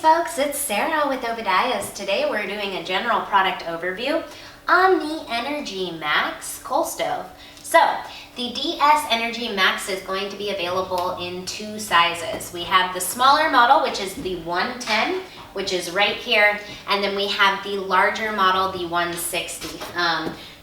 folks, it's Sarah with Obadiah's. Today we're doing a general product overview on the EnergyMax coal stove. So the DS EnergyMax is going to be available in two sizes. We have the smaller model, which is the 110, which is right here, and then we have the larger model, the 160.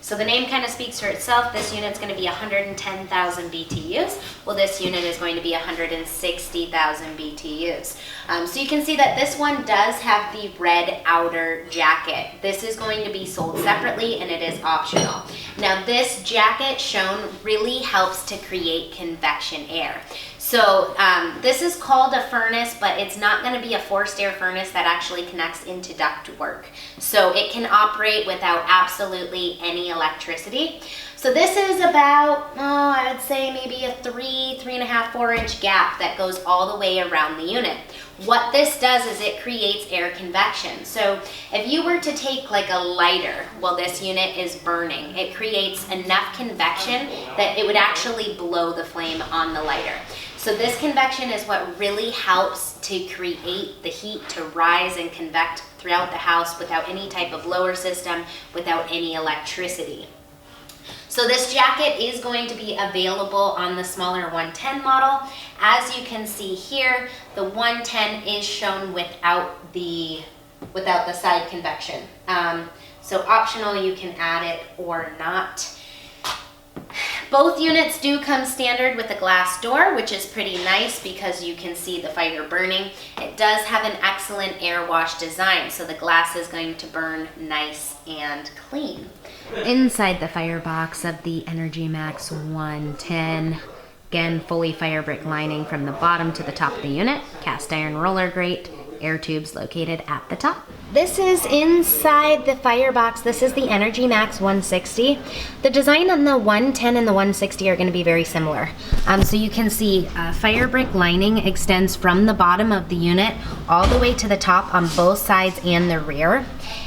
So the name kind of speaks for itself. This unit's going to be 110,000 BTUs. Well, this unit is going to be 160,000 BTUs. So you can see that this one does have the red outer jacket. This is going to be sold separately and it is optional. Now this jacket shown really helps to create convection air. So this is called a furnace, but it's not going to be a forced air furnace that actually connects into ductwork. So it can operate without absolutely any electricity. So this is about, I would say maybe a 3.5, 4-inch gap that goes all the way around the unit. What this does is it creates air convection. So if you were to take like a lighter while this unit is burning, it creates enough convection that it would actually blow the flame on the lighter. So this convection is what really helps to create the heat to rise and convect throughout the house without any type of blower system, without any electricity. So this jacket is going to be available on the smaller 110 model. As you can see here, the 110 is shown without the side convection. So optional, you can add it or not. Both units do come standard with a glass door, which is pretty nice because you can see the fire burning. It does have an excellent air wash design, so the glass is going to burn nice and clean. Inside the firebox of the EnergyMax 110, again, fully fire brick lining from the bottom to the top of the unit, cast iron roller grate, air tubes located at the top. This is inside the firebox. This is the EnergyMax 160. The design on the 110 and the 160 are going to be very similar. So you can see fire brick lining extends from the bottom of the unit all the way to the top on both sides and the rear.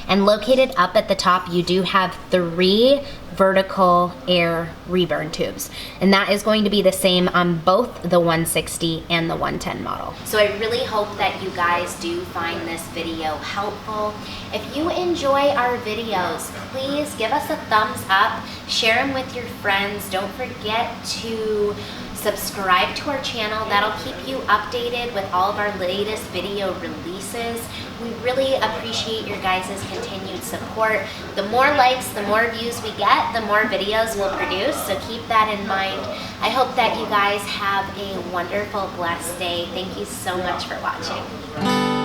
And located up at the top, you do have 3 vertical air reburn tubes. And that is going to be the same on both the 160 and the 110 model. So I really hope that you guys do find this video helpful. If you enjoy our videos, please give us a thumbs up, share them with your friends. Don't forget to subscribe to our channel. That'll keep you updated with all of our latest video releases. We really appreciate your guys' continued support. The more likes, the more views we get, the more videos we'll produce, so keep that in mind. I hope that you guys have a wonderful, blessed day. Thank you so much for watching.